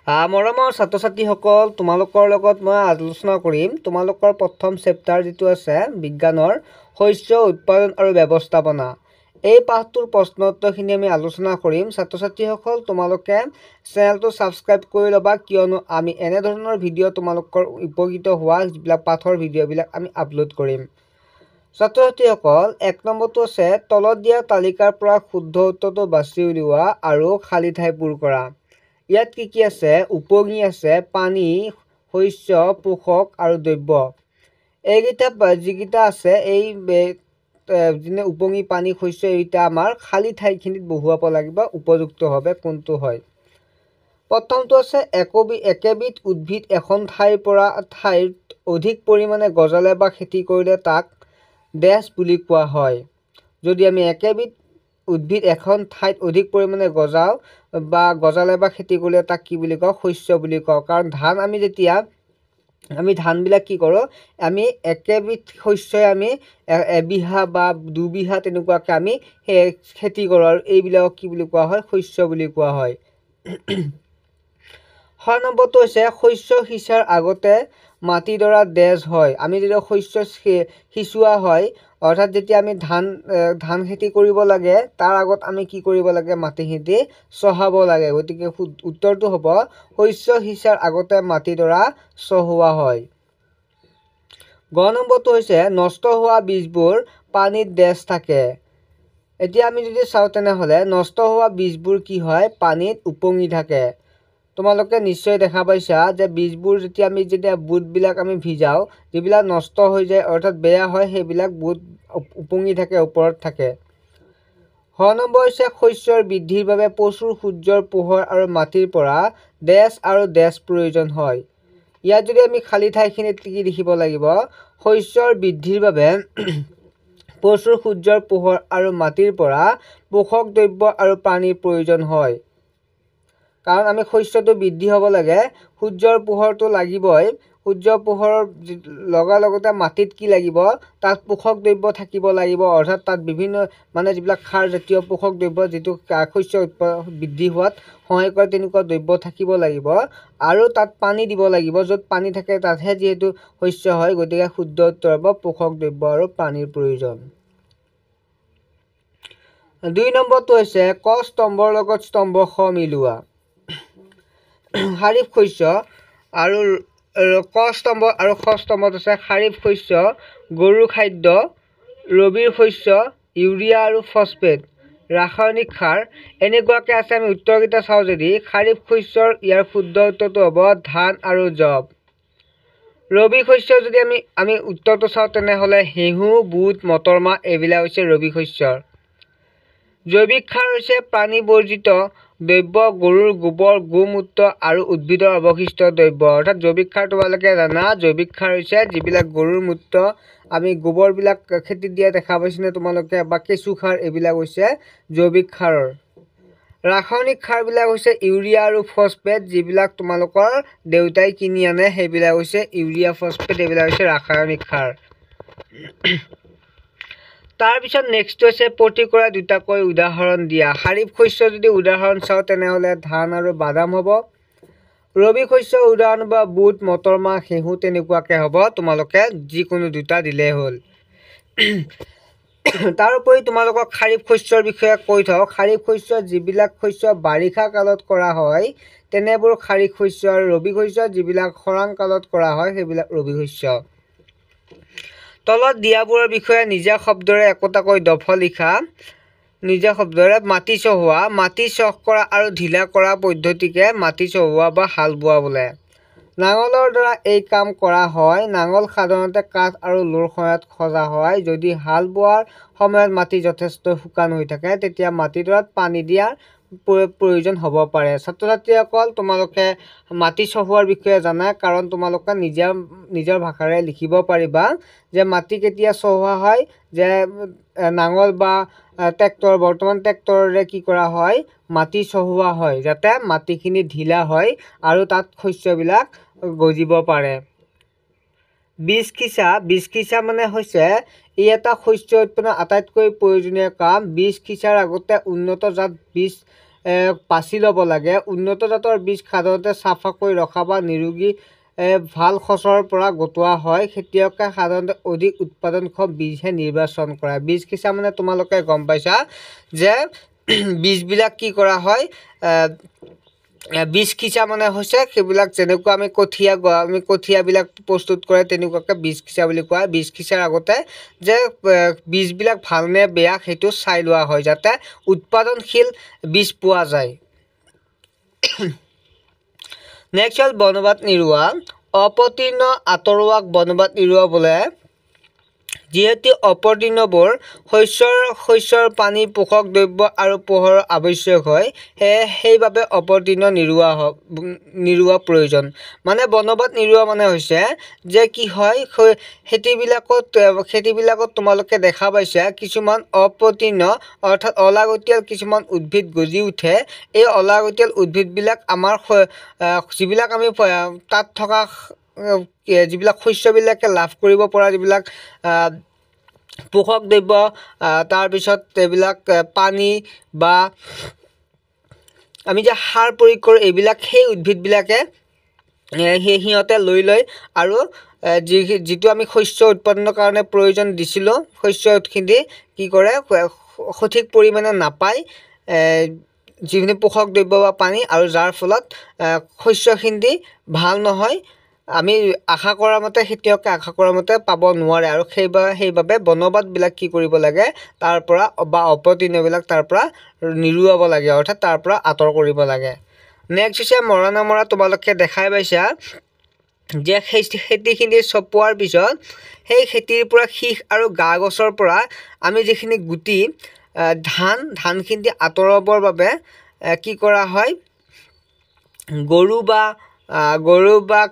মৰমৰ ছাত্ৰ ছাত্ৰীসকল, তোমালোকৰ লগত মই আলোচনা কৰিম তোমালোকৰ প্ৰথম চেপ্টাৰ যিটো আছে বিজ্ঞানৰ শস্য উৎপাদন আৰু ব্যৱস্থাপনা। এই পাঠটোৰ প্ৰশ্ন উত্তৰখিনি আমি আলোচনা কৰিম। ছাত্ৰ ছাত্ৰীসকল, তোমালোকে চেনেলটো ছাবস্ক্ৰাইব কৰি ল'বা, কিয়নো আমি এনেধৰণৰ ভিডিঅ' তোমালোকৰ উপকৃত হোৱা যিবিলাক পাঠৰ ভিডিঅ'বিলাক আমি আপলোড কৰিম। ছাত্ৰ ছাত্ৰীসকল, 1 নম্বৰটো আছে তলত দিয়া তালিকাৰ পৰা শুদ্ধ উত্তৰটো বাছি উলিওৱা আৰু খালী ঠাই পূৰ কৰা। ইয়াত কি কি আছে? উপঙি আছে, পানী, শস্য, পোষক আৰু দ্ৰব্য। এইকেইটা যিকেইটা আছে এই যেনে উপঙি, পানী, শস্য, এইকেইটা আমাৰ খালী ঠাইখিনিত বহুৱাব লাগিব উপযুক্তভাৱে কোনটো হয়। প্ৰথমটো আছে একেবিধ উদ্ভিদ এখন ঠাইৰ পৰা ঠাইত অধিক পৰিমাণে গজালে বা খেতি কৰিলে তাক ডেছ বুলি কোৱা হয়। যদি আমি একেবিধ উদ্ভিদ এখন ঠাইত অধিক পৰিমাণে গজালে বা খেতি কৰিলে তাক কি বুলি কওঁ? শস্য বুলি কওঁ। কাৰণ ধান আমি ধানবিলাক কি কৰোঁ? আমি একেবিধ শস্যই আমি এবিঘা বা দুবিঘা তেনেকুৱাকৈ আমি খেতি কৰোঁ, আৰু এইবিলাকক কি বুলি কোৱা হয়? শস্য বুলি কোৱা হয়। 6 নম্বৰটো হৈছে শস্য সিঁচাৰ আগতে মাটিডৰা ডেছ হয়। আমি যেতিয়া শস্য সিঁচোৱা হয়, অৰ্থাৎ যেতিয়া আমি ধান খেতি কৰিব লাগে, তাৰ আগত আমি কি কৰিব লাগে? মাটিখিনি চহাব লাগে। গতিকে উত্তৰটো হ'ব শস্য সিঁচাৰ আগতে মাটিডৰা চহোৱা হয়। গ নম্বৰটো হৈছে নষ্ট হোৱা বীজবোৰ পানীত ডেছ থাকে। এতিয়া আমি যদি চাওঁ তেনেহ'লে নষ্ট হোৱা বীজবোৰ কি হয়? পানীত উপঙি থাকে। তোমালোকে নিশ্চয় দেখা পাইছা যে যেতিয়া বুটবিলাক আমি ভিজাওঁ, যিবিলাক নষ্ট হৈ যায় অৰ্থাৎ বেয়া হয়, সেইবিলাক বুট উপঙি থাকে, ওপৰত থাকে। 6 নম্বৰ হৈছে শস্যৰ বৃদ্ধিৰ বাবে প্ৰচুৰ সূৰ্যৰ পোহৰ আৰু মাটিৰ পৰা ডেছ আৰু ডেছ প্ৰয়োজন হয়। ইয়াত যদি আমি খালী ঠাইখিনিত কি লিখিব লাগিব? শস্যৰ বৃদ্ধিৰ বাবে প্ৰচুৰ সূৰ্যৰ পোহৰ আৰু মাটিৰ পৰা পোষক দ্ৰব্য আৰু পানীৰ প্ৰয়োজন হয়। কাৰণ আমি শস্যটো বৃদ্ধি হ'ব লাগে, সূৰ্যৰ পোহৰটো লাগিবই। সূৰ্যৰ পোহৰৰ লগতে মাটিত কি লাগিব? তাত পোষক দ্ৰব্য থাকিব লাগিব, অৰ্থাৎ তাত বিভিন্ন যিবিলাক সাৰজাতীয় পোষক দ্ৰব্য যিটো শস্য বৃদ্ধি হোৱাত সহায় কৰে, তেনেকুৱা দ্ৰব্য থাকিব লাগিব। আৰু তাত পানী দিব লাগিব, য'ত পানী থাকে তাতহে যিহেতু শস্য হয়, গতিকে শুদ্ধ উত্তৰ হ'ব পোষক দ্ৰব্য আৰু পানীৰ প্ৰয়োজন। 2 নম্বৰটো হৈছে ক স্তম্ভৰ লগত স্তম্ভ খ মিলোৱা। খাৰিফ শস্য আৰু ক স্তম্ভ আৰু খ স্তম্ভত আছে খাৰিফ শস্য, গৰুৰ খাদ্য, ৰবিৰ শস্য, ইউৰিয়া আৰু ফচফেট, ৰাসায়নিক সাৰ, এনেকুৱাকৈ আছে। আমি উত্তৰকেইটা চাওঁ যদি খাৰিফ শস্যৰ ইয়াৰ শুদ্ধ উত্তৰটো হ'ব ধান আৰু জৱ। ৰবি শস্য যদি আমি উত্তৰটো চাওঁ তেনেহ'লে ঘেঁহু, বুট, মটৰ মাহ এইবিলাক হৈছে ৰবি শস্যৰ। জৈৱিক সাৰ হৈছে পানী বৰ্জিত দ্ৰব্য, গৰুৰ গোবৰ, গোমূত্ৰ আৰু উদ্ভিদৰ অৱশিষ্ট দ্ৰব্য। অৰ্থাৎ জৈৱিক সাৰ তোমালোকে জানা, জৈৱিক সাৰ হৈছে যিবিলাক গৰুৰ মূত্ৰ, আমি গোবৰবিলাক খেতিত দিয়া দেখা পাইছেনে তোমালোকে, বা কেঁচু সাৰ, এইবিলাক হৈছে জৈৱিক সাৰৰ। ৰাসায়নিক সাৰবিলাক হৈছে ইউৰিয়া আৰু ফচফেট, যিবিলাক তোমালোকৰ দেউতাই কিনি আনে, সেইবিলাক হৈছে ইউৰিয়া, ফচফেট, এইবিলাক হৈছে ৰাসায়নিক সাৰ। তাৰপিছত নেক্সট হৈছে প্ৰতি কৰা দুটাকৈ উদাহৰণ দিয়া। খাৰিফ শস্য যদি উদাহৰণ চাওঁ তেনেহ'লে ধান আৰু বাদাম হ'ব। ৰবি শস্যৰ উদাহৰণ হ'ব বুট, মটৰ মাহ, ঘেঁহু, তেনেকুৱাকৈ হ'ব। তোমালোকে যিকোনো দুটা দিলেই হ'ল। তাৰোপৰি তোমালোকক খাৰিফ শস্যৰ বিষয়ে কৈ থওঁ। খাৰিফ শস্য যিবিলাক শস্য বাৰিষা কালত কৰা হয় তেনেবোৰ খাৰিফ শস্য, আৰু ৰবি শস্য যিবিলাক খৰাং কালত কৰা হয় সেইবিলাক ৰবি শস্য। তলত দিয়াবোৰৰ বিষয়ে নিজা শব্দৰে একোটাকৈ দফা লিখা। নিজা শব্দৰে মাটি চহোৱা, মাটি চহ কৰা আৰু ঢিলা কৰা পদ্ধতিকে মাটি চহোৱা বা হাল বোৱা বোলে। নাঙলৰ দ্বাৰা এই কাম কৰা হয়। নাঙল সাধাৰণতে কাঠ আৰু লোৰ সহায়ত সজা হয়। যদি হাল বোৱাৰ সময়ত মাটি যথেষ্ট শুকান হৈ থাকে, তেতিয়া মাটিডৰাত পানী দিয়াৰ প্ৰয়োজন হ'ব পাৰে। ছাত্ৰ ছাত্ৰীসকল, তোমালোকে মাটি চহোৱাৰ বিষয়ে জানা, কাৰণ তোমালোকে নিজৰ ভাষাৰে লিখিব পাৰিবা যে মাটি কেতিয়া চহোৱা হয়, যে নাঙল বা ট্ৰেক্টৰ, বৰ্তমান ট্ৰেক্টৰেৰে কি কৰা হয়? মাটি চহোৱা হয়, যাতে মাটিখিনি ঢিলা হয় আৰু তাত শস্যবিলাক গজিব পাৰে। বীজ সিঁচা মানে হৈছে ই এটা শস্য উৎপাদনৰ আটাইতকৈ প্ৰয়োজনীয় কাম। বীজ সিঁচাৰ আগতে উন্নত জাত বীজ বাছি ল'ব লাগে। উন্নত জাতৰ বীজ সাধাৰণতে চাফাকৈ ৰখা বা নিৰোগী ভাল সঁচৰ পৰা গোটোৱা হয়। খেতিয়কে সাধাৰণতে অধিক উৎপাদনক্ষম বীজহে নিৰ্বাচন কৰে। বীজ সিঁচা মানে তোমালোকে গম পাইছা যে বীজবিলাক কি কৰা হয়, বীজ সিঁচা মানে হৈছে সেইবিলাক যেনেকুৱা আমি কঠীয়াবিলাক প্ৰস্তুত কৰে তেনেকুৱাকৈ বীজ সিঁচা বুলি কোৱা হয়। বীজ সিঁচাৰ আগতে যে বীজবিলাক ভালনে বেয়া সেইটো চাই লোৱা হয় যাতে উৎপাদনশীল বীজ পোৱা যায়। নেক্সট হ'ল বনবাদ নিৰুৱা। অপতৃণ আঁতৰোৱাক বনবাদ নিৰুৱা বোলে। যিহেতু অপতৃণবোৰ শস্যৰ পানী, পোষক দ্ৰব্য আৰু পোহৰৰ আৱশ্যক হয়, সেইবাবে অপতৃণ নিৰুৱা প্ৰয়োজন। মানে বনবাদ নিৰুৱা মানে হৈছে যে কি হয়, খেতিবিলাকত তোমালোকে দেখা পাইছা কিছুমান অপতৃণ অৰ্থাৎ অলাগতিয়াল কিছুমান উদ্ভিদ গজি উঠে। এই অলাগতিয়াল উদ্ভিদবিলাক আমাৰ যিবিলাক আমি তাত থকা যিবিলাক শস্যবিলাকে লাভ কৰিব পৰা যিবিলাক পোষক দ্ৰব্য, তাৰপিছত এইবিলাক পানী বা আমি যে সাৰ প্ৰয়োগ কৰোঁ এইবিলাক সেই উদ্ভিদবিলাকে সিহঁতে লৈ লয় আৰু যিটো আমি শস্য উৎপাদনৰ কাৰণে প্ৰয়োজন দিছিলোঁ শস্যখিনি কি কৰে সঠিক পৰিমাণে নাপায় যিখিনি পোষক দ্ৰব্য বা পানী, আৰু যাৰ ফলত শস্যখিনি ভাল নহয়। আমি আশা কৰা মতে খেতিয়কে আশা কৰা মতে পাব নোৱাৰে আৰু সেইবাবে বনবাদবিলাক কি কৰিব লাগে তাৰ পৰা বা অপতৃণবিলাক তাৰ পৰা নিৰুৱাব লাগে, অৰ্থাৎ তাৰ পৰা আঁতৰ কৰিব লাগে। নেক্সট হৈছে মৰণা মৰা। তোমালোকে দেখাই পাইছা যে খেতিখিনি চপোৱাৰ পিছত সেই খেতিৰ পৰা শীষ আৰু গা গছৰ পৰা আমি যিখিনি গুটি ধানখিনি আঁতৰাবৰ বাবে কি কৰা হয়, গৰু বা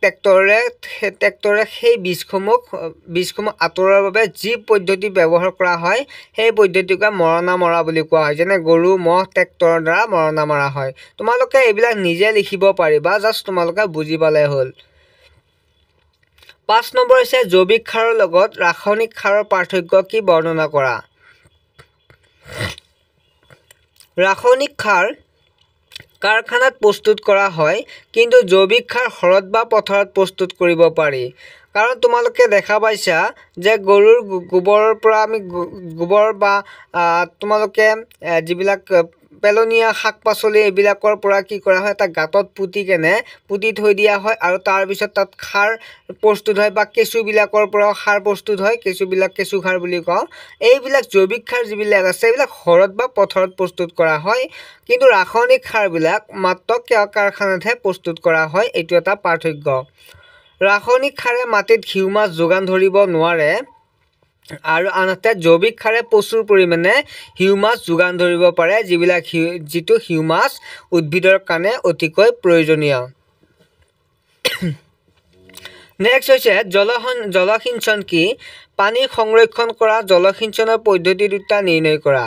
ট্ৰেক্টৰে সেই বীজসমূহ আঁতৰোৱাৰ বাবে যি পদ্ধতি ব্যৱহাৰ কৰা হয় সেই পদ্ধতিকে মৰণা মৰা বুলি কোৱা হয়। যেনে গৰু, ম'হ, ট্ৰেক্টৰৰ দ্বাৰা মৰণা মৰা হয়। তোমালোকে এইবিলাক নিজে লিখিব পাৰিবা, জাষ্ট তোমালোকে বুজি পালে হ'ল। 5 নম্বৰ হৈছে জৈৱিক সাৰৰ লগত ৰাসায়নিক সাৰৰ পাৰ্থক্য কি বৰ্ণনা কৰা। ৰাসায়নিক সাৰ কাৰখানাত প্ৰস্তুত কৰা হয়, কিন্তু জৈৱিক সাৰ ঘৰত বা পথাৰত প্ৰস্তুত কৰিব পাৰি। কাৰণ তোমালোকে দেখা পাইছা যে গৰুৰ গোবৰৰ পৰা আমি গোবৰ বা তোমালোকে যিবিলাক পেলনীয়া শাক পাচলি এইবিলাকৰ পৰা কি কৰা হয়, এটা গাঁতত পুতি থৈ দিয়া হয় আৰু তাৰপিছত তাত সাৰ প্ৰস্তুত হয়, বা কেঁচুবিলাকৰ পৰাও সাৰ প্ৰস্তুত হয়, কেঁচু সাৰ বুলি কওঁ। এইবিলাক জৈৱিক সাৰ যিবিলাক আছে এইবিলাক ঘৰত বা পথাৰত প্ৰস্তুত কৰা হয়, কিন্তু ৰাসায়নিক সাৰবিলাক মাত্ৰ কাৰখানাতহে প্ৰস্তুত কৰা হয়। এইটো এটা পাৰ্থক্য। ৰাসায়নিক সাৰে মাটিত হিউমাছ যোগান ধৰিব নোৱাৰে আৰু আনহাতে জৈৱিক সাৰে প্ৰচুৰ পৰিমাণে হিউমাছ যোগান ধৰিব পাৰে, যিটো হিউমাছ উদ্ভিদৰ কাৰণে অতিকৈ প্ৰয়োজনীয়। নেক্সট হৈছে জলসিঞ্চন কি। পানী সংৰক্ষণ কৰা জলসিঞ্চনৰ পদ্ধতি দুটা নিৰ্ণয় কৰা।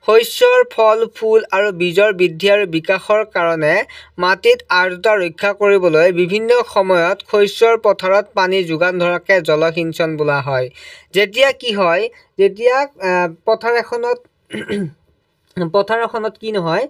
শস্যৰ ফল, ফুল আৰু বীজৰ বৃদ্ধি আৰু বিকাশৰ কাৰণে মাটিত আৰ্দ্ৰতা ৰক্ষা কৰিবলৈ বিভিন্ন সময়ত শস্যৰ পথাৰত পানী যোগান ধৰাকে জলসিঞ্চন বোলা হয়। যেতিয়া কি হয়, যেতিয়া পথাৰ এখনত কি নহয়,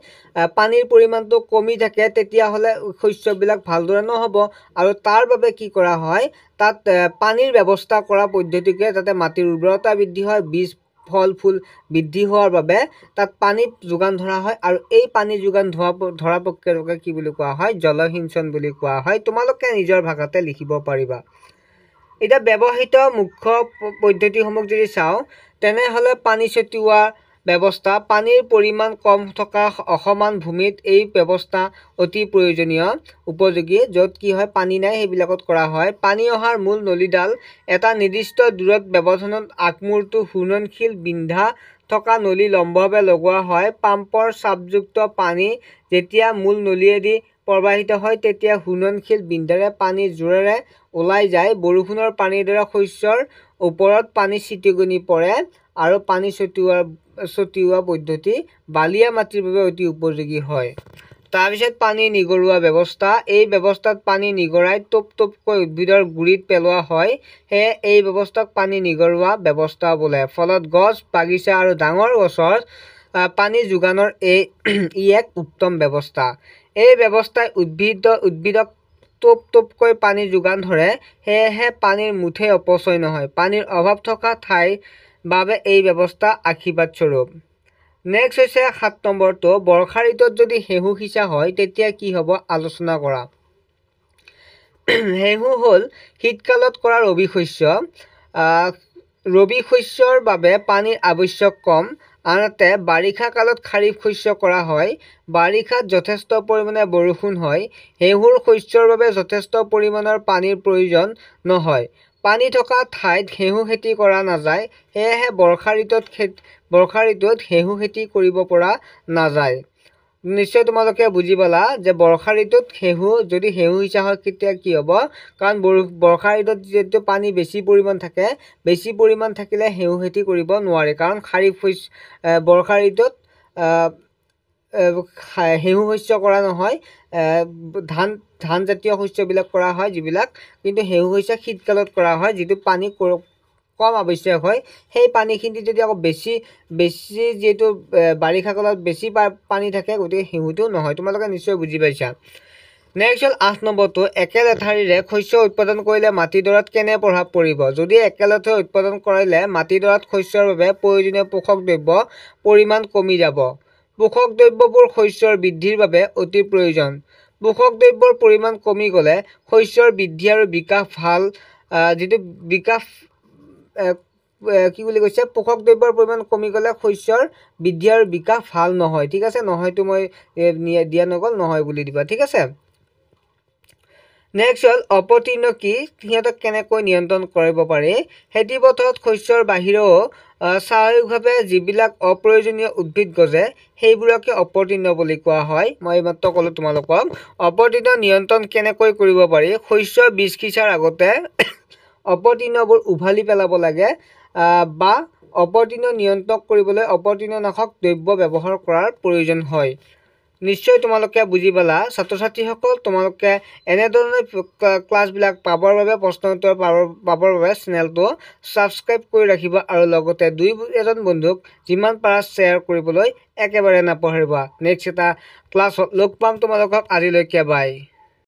পানীৰ পৰিমাণটো কমি থাকে, তেতিয়াহ'লে শস্যবিলাক ভালদৰে নহ'ব আৰু তাৰ বাবে কি কৰা হয়, তাত পানীৰ ব্যৱস্থা কৰা পদ্ধতিকে যাতে মাটিৰ উৰ্বৰতা বৃদ্ধি হয়, বীজ ফল ফুল বৃদ্ধি হোৱাৰ বাবে তাত পানী যোগান ধৰা হয়, আৰু এই পানী যোগান ধৰা প্ৰক্ৰিয়াটোকে কি বুলি কোৱা হয়, জলসিঞ্চন বুলি কোৱা হয়। তোমালোকে নিজৰ ভাষাতে লিখিব পাৰিবা। এতিয়া ব্যৱহৃত মুখ্য পদ্ধতিসমূহ যদি চাওঁ তেনেহ'লে পানী ছটিওৱা ব্যৱস্থা। পানীৰ পৰিমাণ কম থকা অসমান ভূমিত এই ব্যৱস্থা অতি প্ৰয়োজনীয় উপযোগী। য'ত কি হয় পানী নাই সেইবিলাকত কৰা হয়। পানী অহাৰ মূল নলীডাল এটা নিৰ্দিষ্ট দূৰত ব্যৱধানত আগমূৰটো ঘূৰ্ণনশীল বিন্ধা থকা নলী লম্বভাৱে লগোৱা হয়। পাম্পৰ চাপযুক্ত পানী যেতিয়া মূল নলীয়েদি প্ৰবাহিত হয় তেতিয়া ঘূৰ্ণনশীল বিন্ধাৰে পানী জোৰেৰে ওলাই যায়। বৰষুণৰ পানীৰ দৰে শস্যৰ ওপৰত পানী ছিটিকনি পৰে আৰু পানী ছটিওৱা পদ্ধতি বালিয়া মাটিৰ বাবে অতি উপযোগী হয়। তাৰপিছত পানী নিগৰুৱা ব্যৱস্থা। এই ব্যৱস্থাত পানী নিগৰাই টোপকৈ উদ্ভিদৰ গুৰিত পেলোৱা হয়, সেয়ে এই ব্যৱস্থাক পানী নিগৰুৱা ব্যৱস্থা বোলে। ফলত গছ, বাগিচা আৰু ডাঙৰ গছৰ পানী যোগানৰ ই এক উত্তম ব্যৱস্থা। এই ব্যৱস্থাই উদ্ভিদক টোপকৈ পানী যোগান ধৰে, সেয়েহে পানীৰ মুঠেই অপচয় নহয়। পানীৰ অভাৱ থকা ঠাইৰ বাবে এই ব্যৱস্থা আশীৰ্বাদ স্বৰূপ। নেক্সট হৈছে 7 নম্বৰটো, বৰ্ষা ঋতুত যদি ঘেঁহু সিঁচা হয় তেতিয়া কি হ'ব আলোচনা কৰা। ঘেঁহু হ'ল শীতকালত কৰা ৰবি শস্য। ৰবি শস্যৰ বাবে পানীৰ আৱশ্যক কম। আনহাতে বাৰিষা কালত খাৰিফ শস্য কৰা হয়। বাৰিষাত যথেষ্ট পৰিমাণে বৰষুণ হয়। ঘেঁহুৰ শস্যৰ বাবে যথেষ্ট পৰিমাণৰ পানীৰ প্ৰয়োজন নহয়। পানী থকা ঠাইত ঘেঁহু খেতি কৰা নাযায়, সেয়েহে বৰ্ষা ঋতুত ঘেঁহু খেতি কৰিব পৰা নাযায়। নিশ্চয় তোমালোকে বুজি পালা যে বৰ্ষা ঋতুত যদি ঘেঁহু সিঁচা হয় তেতিয়া কি হ'ব, কাৰণ বৰ্ষা ঋতুত যিহেতু পানী বেছি পৰিমাণ থাকে, বেছি পৰিমাণ থাকিলে ঘেঁহু খেতি কৰিব নোৱাৰে, কাৰণ বৰ্ষা ঋতুত ঘেঁহু শস্য কৰা নহয়, ধান জাতীয় শস্যবিলাক কৰা হয় যিবিলাক, কিন্তু ঘেঁহু শস্য শীতকালত কৰা হয়, যিটো পানী কম আৱশ্যক হয়। সেই পানীখিনি যদি আকৌ বেছি যিহেতু বাৰিষা কালত বেছি পানী থাকে, গতিকে ঘেঁহুটো নহয়। তোমালোকে নিশ্চয় বুজি পাইছা। নেক্সট হ'ল 8 নম্বৰটো, একেলেঠাৰিৰে শস্য উৎপাদন কৰিলে মাটিডৰাত কেনে প্ৰভাৱ পৰিব। যদি একেলেঠাৰিৰে উৎপাদন কৰিলে মাটিডৰাত শস্যৰ বাবে প্ৰয়োজনীয় পোষক দ্ৰব্য পৰিমাণ কমি যাব। পোষক দ্ৰব্যবোৰ শস্যৰ বৃদ্ধিৰ বাবে অতি প্ৰয়োজন। পোষক দ্ৰব্যৰ পৰিমাণ কমি গ'লে শস্যৰ বৃদ্ধি আৰু বিকাশ পোষক দ্ৰব্যৰ পৰিমাণ কমি গ'লে শস্যৰ বৃদ্ধি আৰু বিকাশ ভাল নহয়। ঠিক আছে, নহয়তো মই দিয়া নগ'ল, নহয় বুলি দিবা। ঠিক আছে। নেক্সট হ'ল অপতৃণ কি, সিহঁতক কেনেকৈ নিয়ন্ত্ৰণ কৰিব পাৰি। খেতি পথাৰত শস্যৰ বাহিৰেও স্বাভাৱিকভাৱে যিবিলাক অপ্ৰয়োজনীয় উদ্ভিদ গজে সেইবোৰকে অপতৃণ বুলি কোৱা হয়। মই এইমাত্ৰ ক'লো তোমালোকক। অপতৃণ নিয়ন্ত্ৰণ কেনেকৈ কৰিব পাৰি। শস্যৰ বীজ সিঁচাৰ আগতে অপতৃণবোৰ উভালি পেলাব লাগে, বা অপতৃণ নিয়ন্ত্ৰণ কৰিবলৈ অপতৃণনাশক দ্ৰব্য ব্যৱহাৰ কৰাৰ প্ৰয়োজন হয়। নিশ্চয় তোমালোকে বুজি পালা। ছাত্ৰ ছাত্ৰীসকল, তোমালোকে এনেধৰণে ক্লাছবিলাক পাবৰ বাবে, প্ৰশ্ন উত্তৰ পাবৰ বাবে চেনেলটো ছাবস্ক্ৰাইব কৰি ৰাখিবা, আৰু লগতে 2-এজন বন্ধুক যিমান পাৰা শ্বেয়াৰ কৰিবলৈ একেবাৰে নাপাহৰিবা। নেক্সট এটা ক্লাছত লগ পাম তোমালোকক। আজিলৈকে বাই।